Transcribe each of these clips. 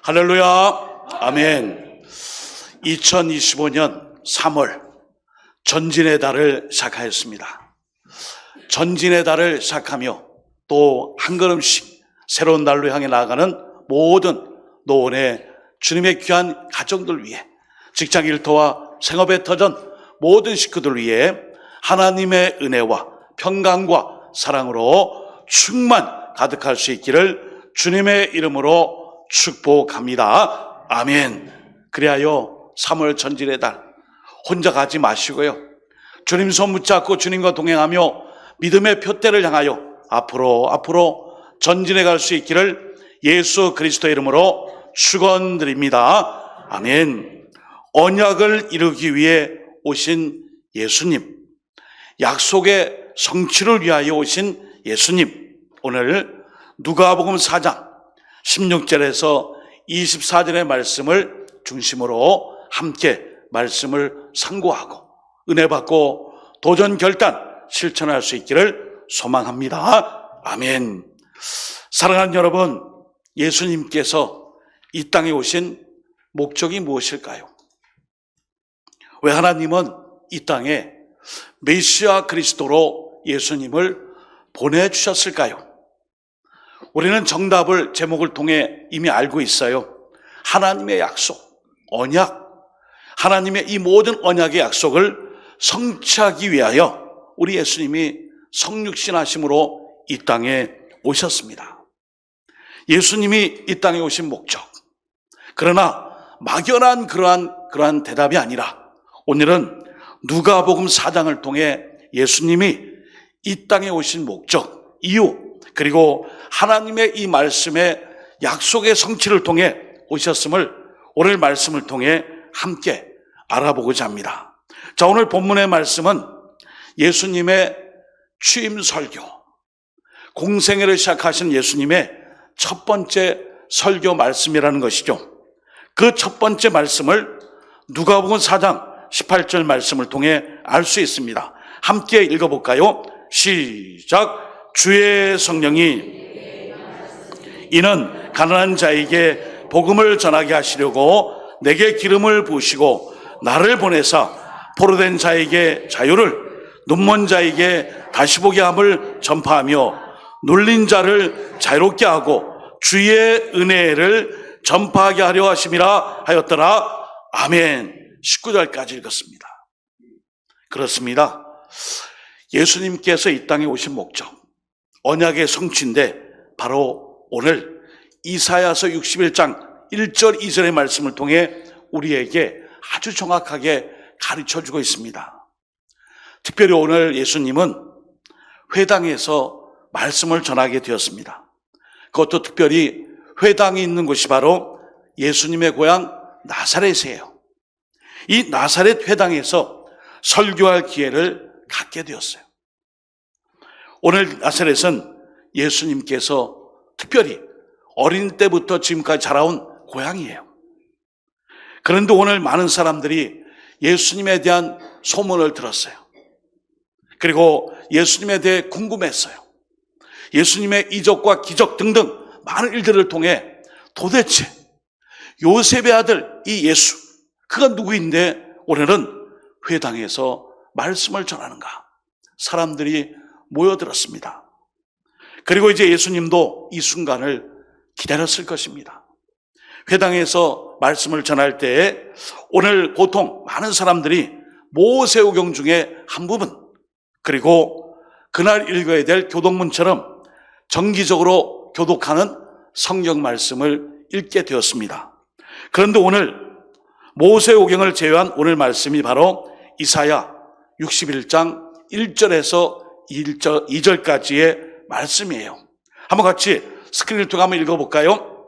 할렐루야. 아멘. 2025년 3월 전진의 달을 시작하였습니다. 전진의 달을 시작하며 또 한 걸음씩 새로운 달로 향해 나아가는 모든 노원의 주님의 귀한 가정들 위해, 직장 일터와 생업의 터전 모든 식구들 위해 하나님의 은혜와 평강과 사랑으로 충만 가득할 수 있기를 주님의 이름으로 축복합니다. 아멘. 그리하여 3월 전진의 달 혼자 가지 마시고요, 주님 손 붙잡고 주님과 동행하며 믿음의 표대를 향하여 앞으로 전진해 갈 수 있기를 예수 그리스도의 이름으로 축원드립니다. 아멘. 언약을 이루기 위해 오신 예수님, 약속의 성취를 위하여 오신 예수님, 오늘 누가복음 4장 16절에서 24절의 말씀을 중심으로 함께 말씀을 상고하고 은혜 받고 도전 결단 실천할 수 있기를 소망합니다. 아멘. 사랑하는 여러분, 예수님께서 이 땅에 오신 목적이 무엇일까요? 왜 하나님은 이 땅에 메시아 그리스도로 예수님을 보내주셨을까요? 우리는 정답을 제목을 통해 이미 알고 있어요. 하나님의 약속, 언약, 하나님의 이 모든 언약의 약속을 성취하기 위하여 우리 예수님이 성육신하심으로 이 땅에 오셨습니다. 예수님이 이 땅에 오신 목적, 그러나 막연한 그러한 대답이 아니라 오늘은 누가복음 4장을 통해 예수님이 이 땅에 오신 목적, 이유, 그리고 하나님의 이 말씀의 약속의 성취를 통해 오셨음을 오늘 말씀을 통해 함께 알아보고자 합니다. 자, 오늘 본문의 말씀은 예수님의 취임 설교, 공생애를 시작하신 예수님의 첫 번째 설교 말씀이라는 것이죠. 그 첫 번째 말씀을 누가복음 4장 18절 말씀을 통해 알 수 있습니다. 함께 읽어볼까요? 시작. 주의 성령이 이는 가난한 자에게 복음을 전하게 하시려고 내게 기름을 부으시고 나를 보내사 포로된 자에게 자유를, 눈먼 자에게 다시 보게 함을 전파하며 눌린 자를 자유롭게 하고 주의 은혜를 전파하게 하려 하심이라 하였더라. 아멘. 19절까지 읽었습니다. 그렇습니다. 예수님께서 이 땅에 오신 목적, 언약의 성취인데 바로 오늘 이사야서 61장 1절 2절의 말씀을 통해 우리에게 아주 정확하게 가르쳐주고 있습니다. 특별히 오늘 예수님은 회당에서 말씀을 전하게 되었습니다. 그것도 특별히 회당이 있는 곳이 바로 예수님의 고향 나사렛이에요. 이 나사렛 회당에서 설교할 기회를 갖게 되었어요. 오늘 나사렛은 예수님께서 특별히 어린 때부터 지금까지 자라온 고향이에요. 그런데 오늘 많은 사람들이 예수님에 대한 소문을 들었어요. 그리고 예수님에 대해 궁금했어요. 예수님의 이적과 기적 등등 많은 일들을 통해 도대체 요셉의 아들 이 예수, 그가 누구인데 오늘은 회당에서 말씀을 전하는가? 사람들이 모여들었습니다. 그리고 이제 예수님도 이 순간을 기다렸을 것입니다. 회당에서 말씀을 전할 때 오늘 보통 많은 사람들이 모세오경 중에 한 부분, 그리고 그날 읽어야 될 교독문처럼 정기적으로 교독하는 성경 말씀을 읽게 되었습니다. 그런데 오늘 모세오경을 제외한 오늘 말씀이 바로 이사야 61장 1절에서 2절까지의 말씀이에요. 한번 같이 스크린을 통해 한번 읽어볼까요?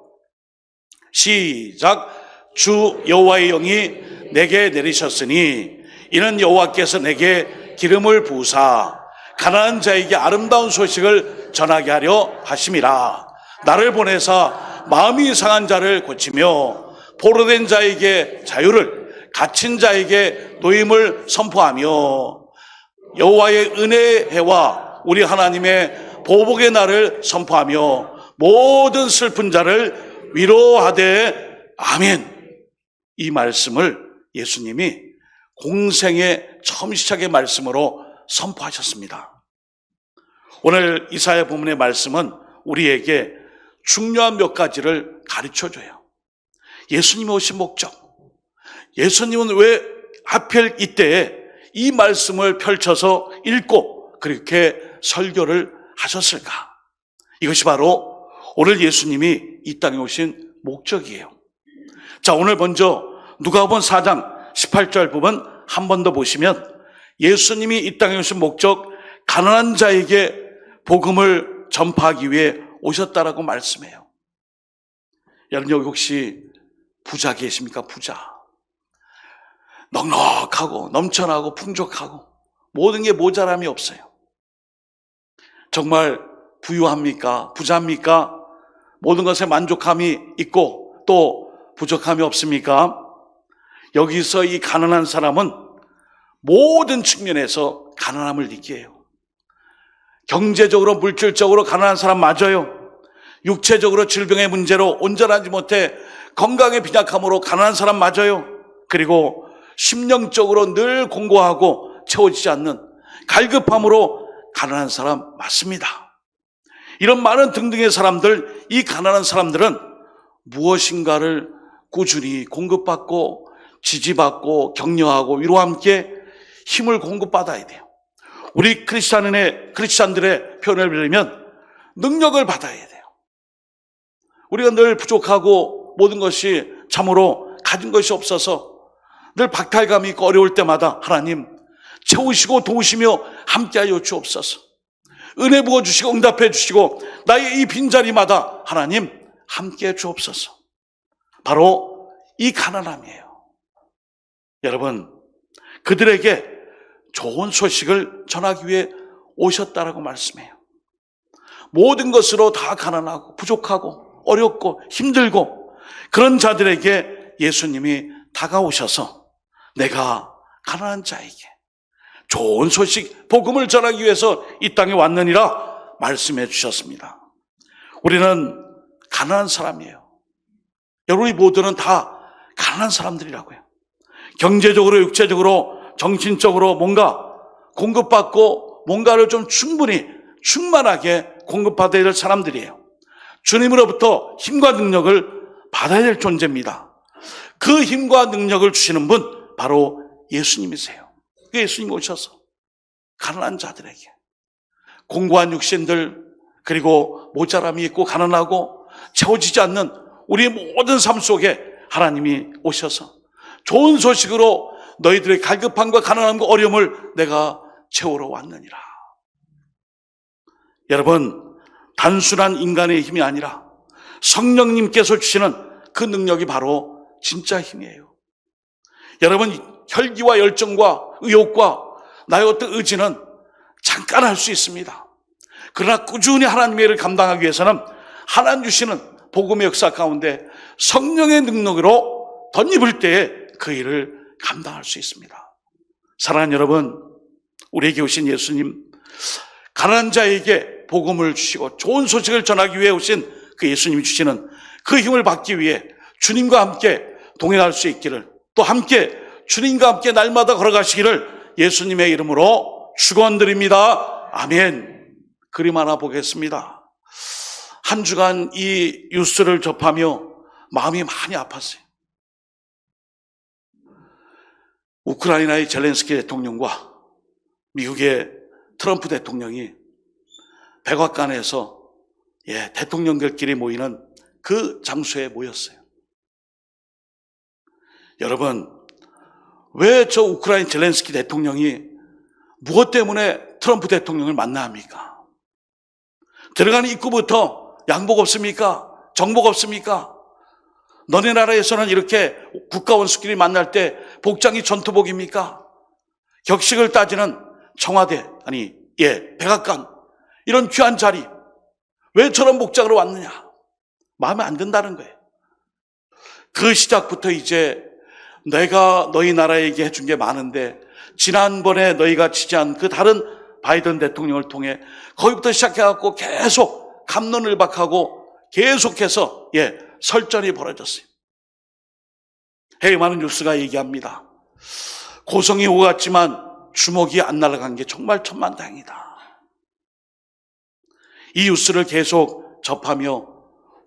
시작. 주 여호와의 영이 내게 내리셨으니 이는 여호와께서 내게 기름을 부으사 가난한 자에게 아름다운 소식을 전하게 하려 하심이라. 나를 보내사 마음이 상한 자를 고치며 포로된 자에게 자유를, 갇힌 자에게 노임을 선포하며 여호와의 은혜의 해와 우리 하나님의 보복의 날을 선포하며 모든 슬픈 자를 위로하되 아멘. 이 말씀을 예수님이 공생의 처음 시작의 말씀으로 선포하셨습니다. 오늘 이사야 본문의 말씀은 우리에게 중요한 몇 가지를 가르쳐줘요. 예수님이 오신 목적, 예수님은 왜 하필 이때에 이 말씀을 펼쳐서 읽고 그렇게 설교를 하셨을까? 이것이 바로 오늘 예수님이 이 땅에 오신 목적이에요. 자, 오늘 먼저 누가복음 4장 18절 부분 한 번 더 보시면 예수님이 이 땅에 오신 목적, 가난한 자에게 복음을 전파하기 위해 오셨다라고 말씀해요. 여러분, 여기 혹시 부자 계십니까? 부자. 넉넉하고 넘쳐나고 풍족하고 모든 게 모자람이 없어요. 정말 부유합니까? 부자입니까? 모든 것에 만족함이 있고 또 부족함이 없습니까? 여기서 이 가난한 사람은 모든 측면에서 가난함을 느끼게 해요. 경제적으로, 물질적으로 가난한 사람 맞아요. 육체적으로 질병의 문제로 온전하지 못해 건강의 빈약함으로 가난한 사람 맞아요. 그리고 심령적으로 늘 공고하고 채워지지 않는 갈급함으로 가난한 사람 맞습니다. 이런 많은 등등의 사람들, 이 가난한 사람들은 무엇인가를 꾸준히 공급받고 지지받고 격려하고 위로와 함께 힘을 공급받아야 돼요. 우리 크리스찬들의 표현을 빌리면 능력을 받아야 돼요. 우리가 늘 부족하고 모든 것이 참으로 가진 것이 없어서 늘 박탈감이 있고 어려울 때마다 하나님 채우시고 도우시며 함께하여 주옵소서. 은혜 부어주시고 응답해 주시고 나의 이 빈자리마다 하나님 함께해 주옵소서. 바로 이 가난함이에요. 여러분, 그들에게 좋은 소식을 전하기 위해 오셨다라고 말씀해요. 모든 것으로 다 가난하고 부족하고 어렵고 힘들고 그런 자들에게 예수님이 다가오셔서 내가 가난한 자에게 좋은 소식, 복음을 전하기 위해서 이 땅에 왔느니라 말씀해 주셨습니다. 우리는 가난한 사람이에요. 여러분이 모두는 다 가난한 사람들이라고요. 경제적으로, 육체적으로, 정신적으로 뭔가 공급받고 뭔가를 좀 충만하게 공급받아야 될 사람들이에요. 주님으로부터 힘과 능력을 받아야 될 존재입니다. 그 힘과 능력을 주시는 분 바로 예수님이세요. 예수님 오셔서 가난한 자들에게, 공고한 육신들, 그리고 모자람이 있고 가난하고 채워지지 않는 우리 모든 삶 속에 하나님이 오셔서 좋은 소식으로 너희들의 갈급함과 가난함과 어려움을 내가 채우러 왔느니라. 여러분, 단순한 인간의 힘이 아니라 성령님께서 주시는 그 능력이 바로 진짜 힘이에요. 여러분, 혈기와 열정과 의욕과 나의 어떤 의지는 잠깐 할 수 있습니다. 그러나 꾸준히 하나님의 일을 감당하기 위해서는 하나님 주시는 복음의 역사 가운데 성령의 능력으로 덧입을 때에 그 일을 감당할 수 있습니다. 사랑하는 여러분, 우리에게 오신 예수님, 가난한 자에게 복음을 주시고 좋은 소식을 전하기 위해 오신 그 예수님이 주시는 그 힘을 받기 위해 주님과 함께 동행할 수 있기를, 또 함께 주님과 함께 날마다 걸어가시기를 예수님의 이름으로 축원드립니다. 아멘. 그림 하나 보겠습니다. 한 주간 이 뉴스를 접하며 마음이 많이 아팠어요. 우크라이나의 젤렌스키 대통령과 미국의 트럼프 대통령이 백악관에서 대통령들끼리 모이는 그 장소에 모였어요. 여러분, 왜 저 우크라이나 젤렌스키 대통령이 무엇 때문에 트럼프 대통령을 만나야 합니까? 들어가는 입구부터 양복 없습니까? 정복 없습니까? 너네 나라에서는 이렇게 국가원수끼리 만날 때 복장이 전투복입니까? 격식을 따지는 청와대, 백악관, 이런 귀한 자리, 왜 저런 복장으로 왔느냐? 마음에 안 든다는 거예요. 그 시작부터 이제 내가 너희 나라에게 해준 게 많은데 지난번에 너희가 지지한 그 다른 바이든 대통령을 통해 거기부터 시작해갖고 계속 갑론을박하고 계속해서 설전이 벌어졌어요. 해외 많은 뉴스가 얘기합니다. 고성이 오갔지만 주먹이 안 날아간 게 정말 천만다행이다. 이 뉴스를 계속 접하며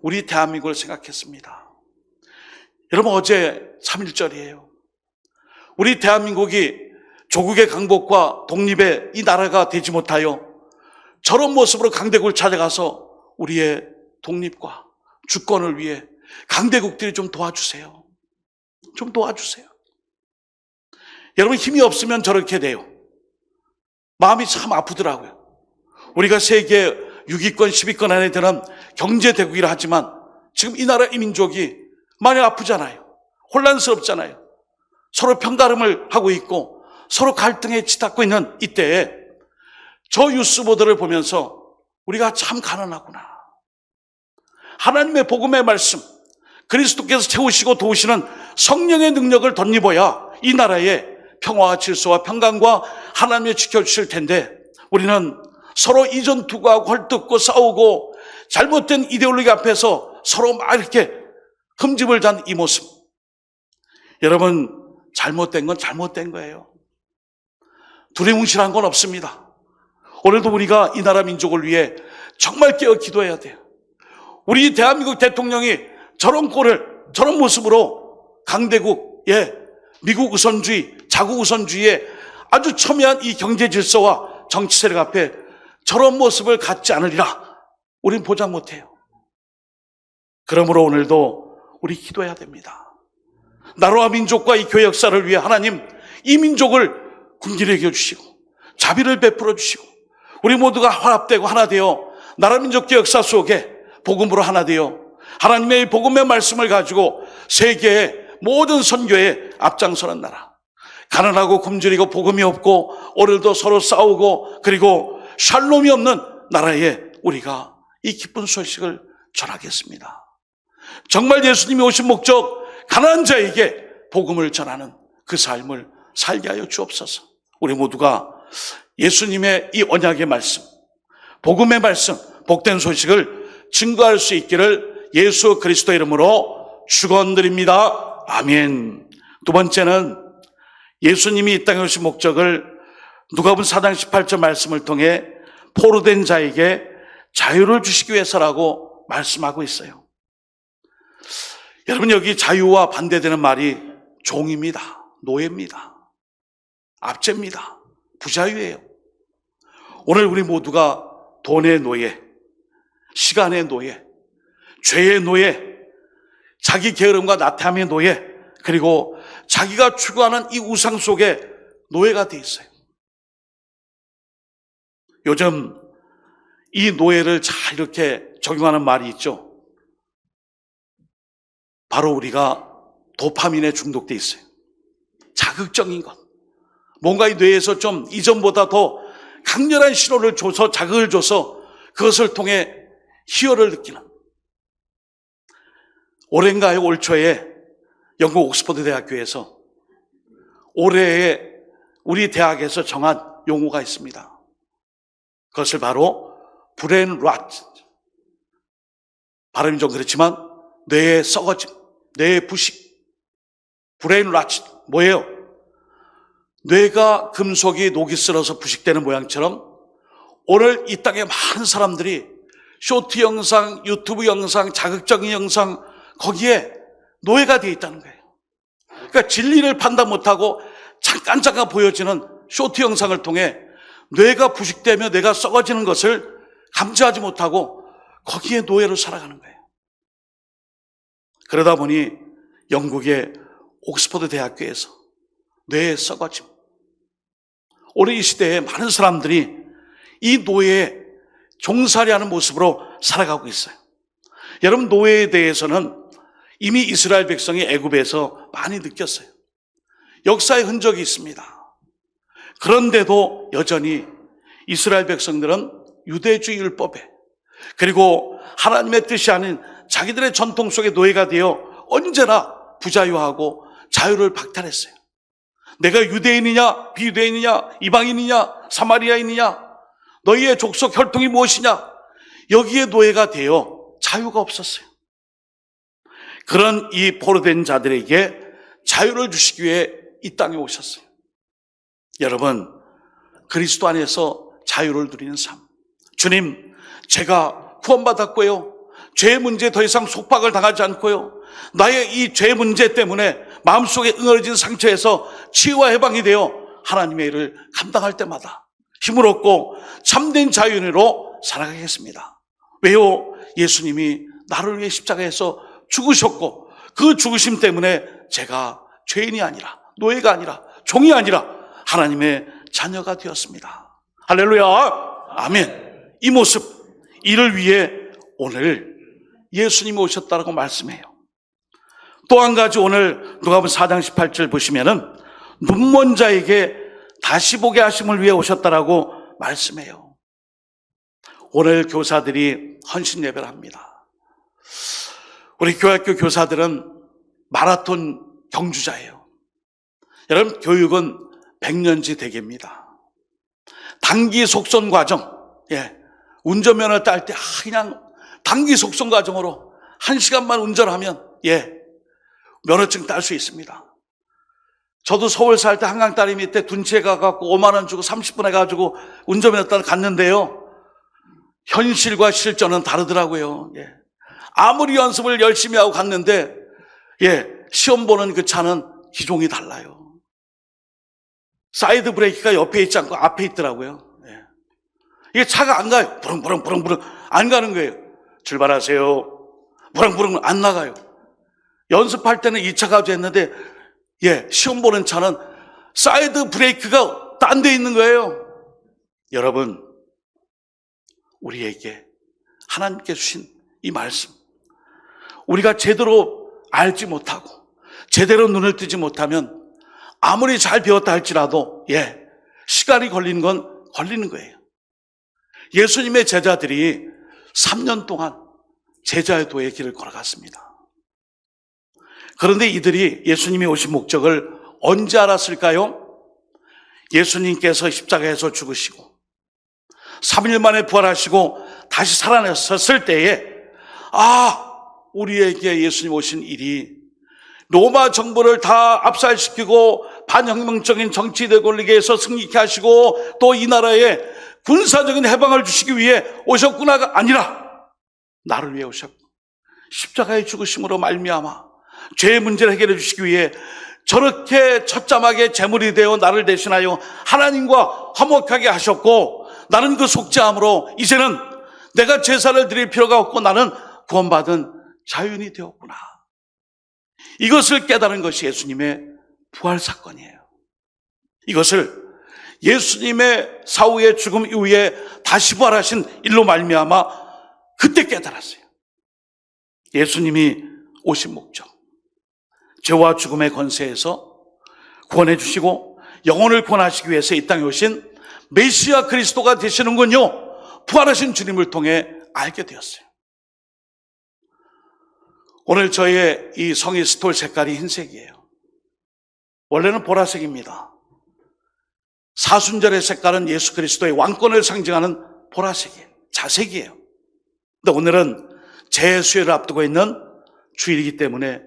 우리 대한민국을 생각했습니다. 여러분, 어제 3.1절이에요. 우리 대한민국이 조국의 강복과 독립의 이 나라가 되지 못하여 저런 모습으로 강대국을 찾아가서 우리의 독립과 주권을 위해 강대국들이 좀 도와주세요. 좀 도와주세요. 여러분, 힘이 없으면 저렇게 돼요. 마음이 참 아프더라고요. 우리가 세계 6위권, 10위권 안에 드는 경제대국이라 하지만 지금 이 나라 이 민족이 많이 아프잖아요. 혼란스럽잖아요. 서로 편가름을 하고 있고 서로 갈등에 치닫고 있는 이때에 저 뉴스 보도를 보면서 우리가 참 가난하구나. 하나님의 복음의 말씀, 그리스도께서 채우시고 도우시는 성령의 능력을 덧입어야 이 나라에 평화와 질서와 평강과 하나님이 지켜주실 텐데 우리는 서로 이전 투구하고 헐뜯고 싸우고 잘못된 이데올로기 앞에서 서로 막 이렇게 흠집을 잔 이 모습. 여러분, 잘못된 건 잘못된 거예요. 두리뭉실한 건 없습니다. 오늘도 우리가 이 나라 민족을 위해 정말 깨어 기도해야 돼요. 우리 대한민국 대통령이 저런 꼴을, 저런 모습으로 강대국, 미국 우선주의, 자국 우선주의에 아주 첨예한 이 경제 질서와 정치 세력 앞에 저런 모습을 갖지 않으리라 우린 보장 못해요. 그러므로 오늘도 우리 기도해야 됩니다. 나라와 민족과 이 교회 역사를 위해 하나님 이 민족을 군기를 여겨주시고 자비를 베풀어 주시고 우리 모두가 화합되고 하나 되어 나라 민족의 역사 속에 복음으로 하나 되어 하나님의 복음의 말씀을 가지고 세계의 모든 선교에 앞장서는 나라. 가난하고 굶주리고 복음이 없고 오늘도 서로 싸우고 그리고 샬롬이 없는 나라에 우리가 이 기쁜 소식을 전하겠습니다. 정말 예수님이 오신 목적, 가난한 자에게 복음을 전하는 그 삶을 살게 하여 주옵소서. 우리 모두가 예수님의 이 언약의 말씀, 복음의 말씀, 복된 소식을 증거할 수 있기를 예수 그리스도 이름으로 축원드립니다. 아멘. 두 번째는 예수님이 이 땅에 오신 목적을 누가복음 4장 18절 말씀을 통해 포로된 자에게 자유를 주시기 위해서라고 말씀하고 있어요. 여러분, 여기 자유와 반대되는 말이 종입니다. 노예입니다. 압제입니다. 부자유예요. 오늘 우리 모두가 돈의 노예, 시간의 노예, 죄의 노예, 자기 게으름과 나태함의 노예, 그리고 자기가 추구하는 이 우상 속에 노예가 돼 있어요. 요즘 이 노예를 잘 이렇게 적용하는 말이 있죠. 바로 우리가 도파민에 중독돼 있어요. 자극적인 것. 뭔가 이 뇌에서 좀 이전보다 더 강렬한 신호를 줘서 자극을 줘서 그것을 통해 희열을 느끼는. 올해인가요? 올 초에 영국 옥스퍼드 대학교에서 올해에 우리 대학에서 정한 용어가 있습니다. 그것을 바로 브레인 랏. 발음이 좀 그렇지만 뇌의 썩어짐, 뇌의 부식. 브레인 랏 뭐예요? 뇌가 금속이 녹이 슬어서 부식되는 모양처럼 오늘 이 땅에 많은 사람들이 쇼트 영상, 유튜브 영상, 자극적인 영상 거기에 노예가 되어 있다는 거예요. 그러니까 진리를 판단 못하고 잠깐 보여지는 쇼트 영상을 통해 뇌가 부식되며 뇌가 썩어지는 것을 감지하지 못하고 거기에 노예로 살아가는 거예요. 그러다 보니 영국의 옥스퍼드 대학교에서 뇌의 썩어짐. 오늘 이 시대에 많은 사람들이 이 노예에 종살이하는 모습으로 살아가고 있어요. 여러분, 노예에 대해서는 이미 이스라엘 백성이 애굽에서 많이 느꼈어요. 역사의 흔적이 있습니다. 그런데도 여전히 이스라엘 백성들은 유대주의 율법에 그리고 하나님의 뜻이 아닌 자기들의 전통 속의 노예가 되어 언제나 부자유하고 자유를 박탈했어요. 내가 유대인이냐 비유대인이냐 이방인이냐 사마리아인이냐 너희의 족속 혈통이 무엇이냐 여기에 노예가 되어 자유가 없었어요. 그런 이 포로된 자들에게 자유를 주시기 위해 이 땅에 오셨어요. 여러분, 그리스도 안에서 자유를 누리는 삶. 주님, 제가 구원받았고요. 죄의 문제에 더 이상 속박을 당하지 않고요. 나의 이 죄 문제 때문에 마음속에 응어진 상처에서 치유와 해방이 되어 하나님의 일을 감당할 때마다 힘을 얻고 참된 자유인으로 살아가겠습니다. 왜요? 예수님이 나를 위해 십자가에서 죽으셨고 그 죽으심 때문에 제가 죄인이 아니라 노예가 아니라 종이 아니라 하나님의 자녀가 되었습니다. 할렐루야. 아멘. 이 모습, 이를 위해 오늘 예수님이 오셨다라고 말씀해요. 또 한 가지 오늘 누가복음 4장 18절 보시면은 눈먼 자에게 다시 보게 하심을 위해 오셨다라고 말씀해요. 오늘 교사들이 헌신 예배를 합니다. 우리 교학교 교사들은 마라톤 경주자예요. 여러분, 교육은 100년지 대계입니다. 단기 속선 과정, 운전면허 딸 때 그냥 단기 속선 과정으로 1시간만 운전하면 면허증 딸 수 있습니다. 저도 서울 살 때 한강 다리 밑에 둔치에 가갖고 5만 원 주고 30분 해가지고 운전면허 따러 갔는데요. 현실과 실전은 다르더라고요. 아무리 연습을 열심히 하고 갔는데 시험 보는 그 차는 기종이 달라요. 사이드 브레이크가 옆에 있지 않고 앞에 있더라고요. 이게 차가 안 가요. 부릉부릉 안 가는 거예요. 출발하세요. 부릉부릉 안 나가요. 연습할 때는 이 차가 됐는데 시험 보는 차는 사이드 브레이크가 딴 데 있는 거예요. 여러분, 우리에게 하나님께 주신 이 말씀, 우리가 제대로 알지 못하고 제대로 눈을 뜨지 못하면 아무리 잘 배웠다 할지라도 시간이 걸리는 건 걸리는 거예요. 예수님의 제자들이 3년 동안 제자의 도의 길을 걸어갔습니다. 그런데 이들이 예수님이 오신 목적을 언제 알았을까요? 예수님께서 십자가에서 죽으시고 3일 만에 부활하시고 다시 살아났었을 때에 우리에게 예수님 오신 일이 로마 정부를 다 압살시키고 반혁명적인 정치대 권력에 의해서 승리케 하시고 또 이 나라에 군사적인 해방을 주시기 위해 오셨구나가 아니라 나를 위해 오셨고 십자가의 죽으심으로 말미암아 죄의 문제를 해결해 주시기 위해 저렇게 처참하게 제물이 되어 나를 대신하여 하나님과 화목하게 하셨고 나는 그 속죄함으로 이제는 내가 제사를 드릴 필요가 없고 나는 구원받은 자유인이 되었구나. 이것을 깨달은 것이 예수님의 부활 사건이에요. 이것을 예수님의 사후의 죽음 이후에 다시 부활하신 일로 말미암아 그때 깨달았어요. 예수님이 오신 목적, 죄와 죽음의 권세에서 구원해 주시고 영혼을 구원하시기 위해서 이 땅에 오신 메시아 그리스도가 되시는군요. 부활하신 주님을 통해 알게 되었어요. 오늘 저의 이 성의 스톨 색깔이 흰색이에요. 원래는 보라색입니다. 사순절의 색깔은 예수 그리스도의 왕권을 상징하는 보라색이에요. 자색이에요. 근데 오늘은 재수회를 앞두고 있는 주일이기 때문에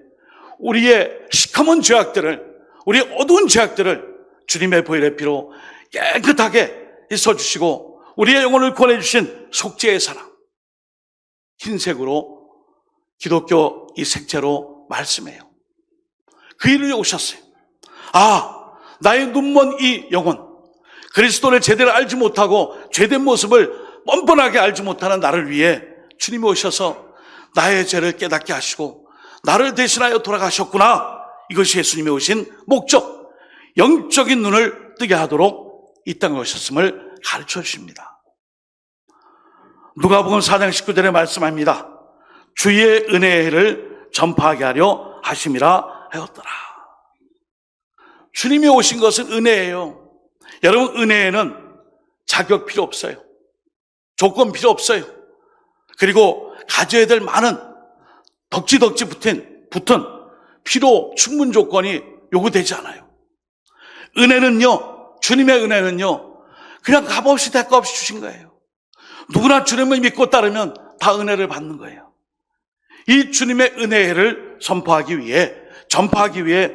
우리의 시커먼 죄악들을, 우리의 어두운 죄악들을 주님의 보혈의 피로 깨끗하게 씻어주시고 우리의 영혼을 구원해 주신 속죄의 사랑, 흰색으로 기독교 이 색채로 말씀해요. 그 일을 위해 오셨어요. 나의 눈먼 이 영혼, 그리스도를 제대로 알지 못하고 죄된 모습을 뻔뻔하게 알지 못하는 나를 위해 주님이 오셔서 나의 죄를 깨닫게 하시고 나를 대신하여 돌아가셨구나. 이것이 예수님이 오신 목적, 영적인 눈을 뜨게 하도록 이 땅에 오셨음을 가르쳐 주십니다. 누가복음 4장 19절에 말씀합니다. 주의 은혜의 해를 전파하게 하려 하심이라 하였더라. 주님이 오신 것은 은혜예요. 여러분, 은혜에는 자격 필요 없어요. 조건 필요 없어요. 그리고 가져야 될 많은 덕지덕지 붙은 필요 충분 조건이 요구되지 않아요. 은혜는요, 주님의 은혜는요, 그냥 값없이 대가 없이 주신 거예요. 누구나 주님을 믿고 따르면 다 은혜를 받는 거예요. 이 주님의 은혜를 전파하기 위해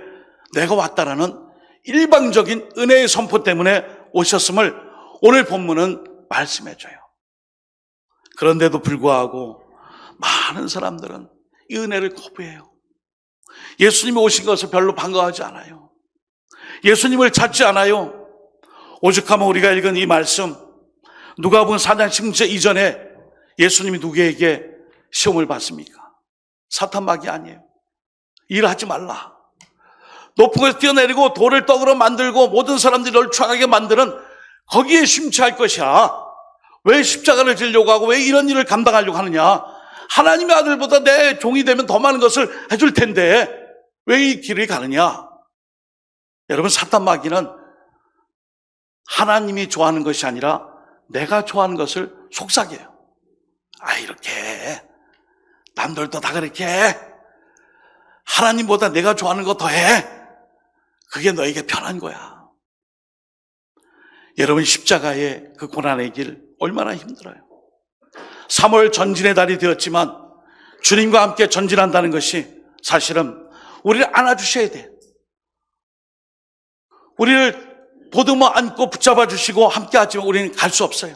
내가 왔다라는 일방적인 은혜의 선포 때문에 오셨음을 오늘 본문은 말씀해줘요. 그런데도 불구하고 많은 사람들은 이 은혜를 거부해요. 예수님이 오신 것을 별로 반가워하지 않아요. 예수님을 찾지 않아요. 오죽하면 우리가 읽은 이 말씀, 누가복음 4장 16절 이전에 예수님이 누구에게 시험을 받습니까? 사탄마귀 아니에요. 일하지 말라. 높은 곳에서 뛰어내리고 돌을 떡으로 만들고 모든 사람들이 널 추하게 만드는 거기에 심취할 것이야. 왜 십자가를 지려고 하고 왜 이런 일을 감당하려고 하느냐? 하나님의 아들보다 내 종이 되면 더 많은 것을 해줄 텐데 왜 이 길을 가느냐? 여러분, 사탄마귀는 하나님이 좋아하는 것이 아니라 내가 좋아하는 것을 속삭여요. 이렇게 남들도 다 그렇게 해. 하나님보다 내가 좋아하는 거 더해. 그게 너에게 편한 거야. 여러분, 십자가의 그 고난의 길 얼마나 힘들어요. 3월 전진의 달이 되었지만 주님과 함께 전진한다는 것이 사실은 우리를 안아주셔야 돼. 우리를 보듬어 안고 붙잡아 주시고 함께 하지만 우리는 갈 수 없어요.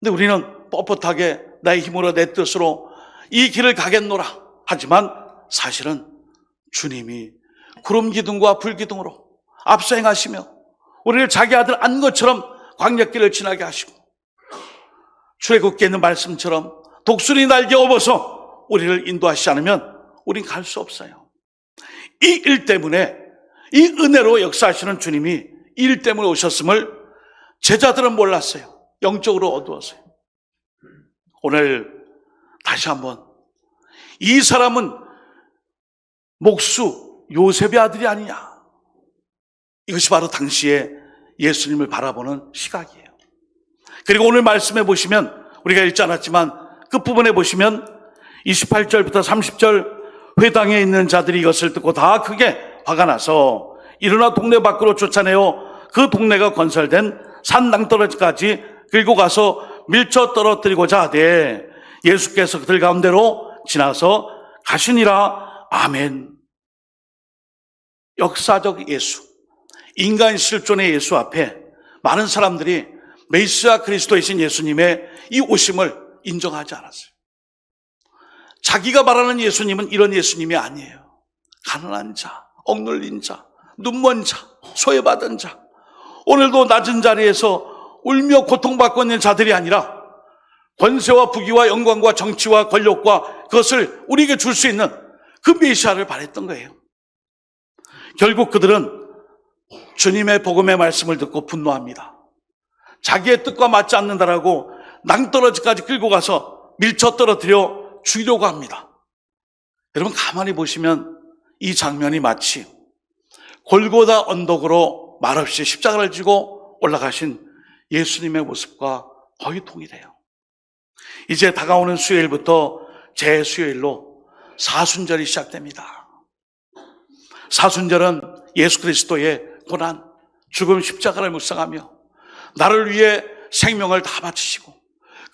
근데 우리는 뻣뻣하게 나의 힘으로 내 뜻으로 이 길을 가겠노라 하지만 사실은 주님이 구름 기둥과 불 기둥으로 앞서 행하시며 우리를 자기 아들 안 것처럼 광야길을 지나게 하시고 출애굽기에 있는 말씀처럼 독수리 날개 업어서 우리를 인도하시지 않으면 우린 갈 수 없어요. 이 일 때문에, 이 은혜로 역사하시는 주님이 이 일 때문에 오셨음을 제자들은 몰랐어요. 영적으로 어두웠어요. 오늘 다시 한번 이 사람은 목수 요셉의 아들이 아니냐, 이것이 바로 당시에 예수님을 바라보는 시각이에요. 그리고 오늘 말씀해 보시면 우리가 읽지 않았지만 끝부분에 보시면 28절부터 30절, 회당에 있는 자들이 이것을 듣고 다 크게 화가 나서 일어나 동네 밖으로 쫓아내어 그 동네가 건설된 산 낭떠러지까지 끌고 가서 밀쳐 떨어뜨리고자 하되 예수께서 그들 가운데로 지나서 가시니라. 아멘. 역사적 예수, 인간 실존의 예수 앞에 많은 사람들이 메시아 그리스도이신 예수님의 이 오심을 인정하지 않았어요. 자기가 말하는 예수님은 이런 예수님이 아니에요. 가난한 자, 억눌린 자, 눈먼 자, 소외받은 자, 오늘도 낮은 자리에서 울며 고통받고 있는 자들이 아니라 권세와 부귀와 영광과 정치와 권력과 그것을 우리에게 줄 수 있는 그 메시아를 바랬던 거예요. 결국 그들은 주님의 복음의 말씀을 듣고 분노합니다. 자기의 뜻과 맞지 않는다라고 낭떠러지까지 끌고 가서 밀쳐 떨어뜨려 죽이려고 합니다. 여러분, 가만히 보시면 이 장면이 마치 골고다 언덕으로 말없이 십자가를 지고 올라가신 예수님의 모습과 거의 동일해요. 이제 다가오는 수요일부터 제수요일로 사순절이 시작됩니다. 사순절은 예수 그리스도의 고난, 죽음, 십자가를 묵상하며 나를 위해 생명을 다 바치시고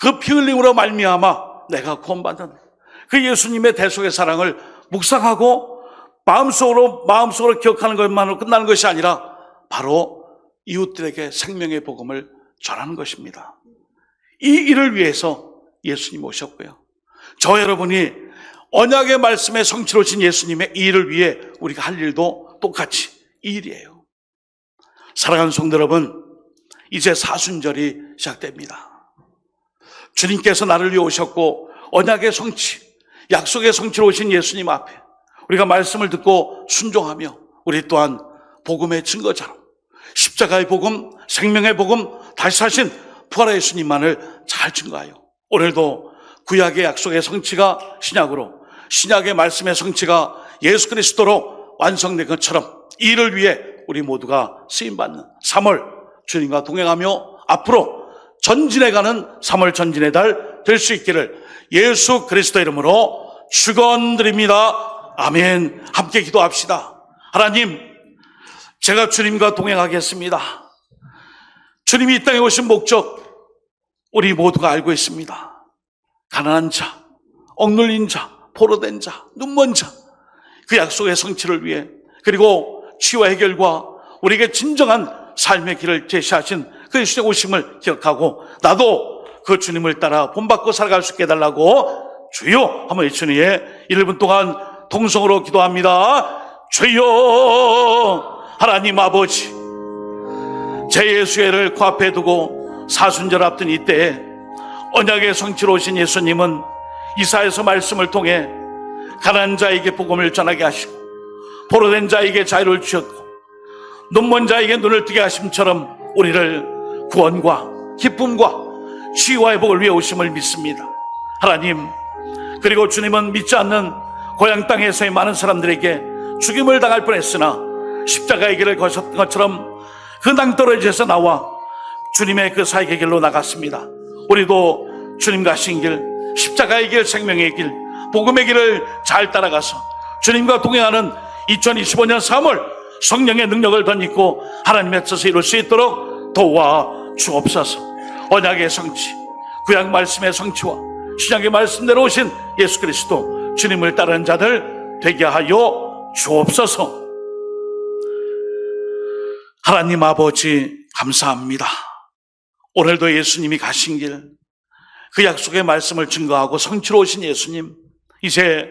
그 피 흘림으로 말미암아 내가 구원받은 그 예수님의 대속의 사랑을 묵상하고 마음속으로 기억하는 것만으로 끝나는 것이 아니라 바로 이웃들에게 생명의 복음을 전하는 것입니다. 이 일을 위해서 예수님 오셨고요. 저 여러분이 언약의 말씀에 성취로 오신 예수님의 이 일을 위해 우리가 할 일도 똑같이 이 일이에요. 사랑하는 성도 여러분, 이제 사순절이 시작됩니다. 주님께서 나를 위해 오셨고 언약의 성취, 약속의 성취로 오신 예수님 앞에 우리가 말씀을 듣고 순종하며 우리 또한 복음의 증거자로 십자가의 복음, 생명의 복음, 다시 사신 부활의 예수님만을 잘 증거하여 오늘도 구약의 약속의 성취가 신약으로, 신약의 말씀의 성취가 예수 그리스도로 완성된 것처럼 이 일을 위해 우리 모두가 쓰임받는 3월 주님과 동행하며 앞으로 전진해가는 3월 전진의 달 될 수 있기를 예수 그리스도 이름으로 축원드립니다. 아멘. 함께 기도합시다. 하나님, 제가 주님과 동행하겠습니다. 주님이 이 땅에 오신 목적 우리 모두가 알고 있습니다. 가난한 자, 억눌린 자, 포로된 자, 눈먼 자, 그 약속의 성취를 위해, 그리고 치유와 해결과 우리에게 진정한 삶의 길을 제시하신 그 예수의 오심을 기억하고 나도 그 주님을 따라 본받고 살아갈 수 있게 해달라고 주여 한번 예수님의 1분 동안 통성으로 기도합니다. 주여 하나님 아버지, 제 예수회를 코앞에 두고 사순절 앞둔 이때에 언약의 성취로 오신 예수님은 이사야서 말씀을 통해 가난한 자에게 복음을 전하게 하시고 포로된 자에게 자유를 주셨고 눈먼 자에게 눈을 뜨게 하심처럼 우리를 구원과 기쁨과 치유와 회복을 위해 오심을 믿습니다. 하나님, 그리고 주님은 믿지 않는 고향 땅에서의 많은 사람들에게 죽임을 당할 뻔했으나 십자가의 길을 거셨던 것처럼 그 낭떠러지에서 나와 주님의 그 사역의 길로 나갔습니다. 우리도 주님 가신 길, 십자가의 길, 생명의 길, 복음의 길을 잘 따라가서 주님과 동행하는 2025년 3월 성령의 능력을 덧입고 하나님의 뜻을 이룰 수 있도록 도와주옵소서. 언약의 성취, 구약 말씀의 성취와 신약의 말씀대로 오신 예수 그리스도 주님을 따르는 자들 되게 하여 주옵소서. 하나님 아버지 감사합니다. 오늘도 예수님이 가신 길, 그 약속의 말씀을 증거하고 성취로 오신 예수님, 이제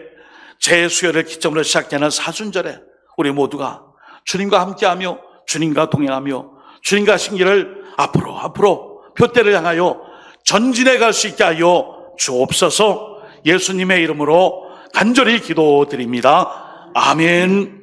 제 수요를 기점으로 시작되는 사순절에 우리 모두가 주님과 함께하며 주님과 동행하며 주님 가신 길을 앞으로 표대를 향하여 전진해 갈 수 있게 하여 주옵소서. 예수님의 이름으로 간절히 기도드립니다. 아멘.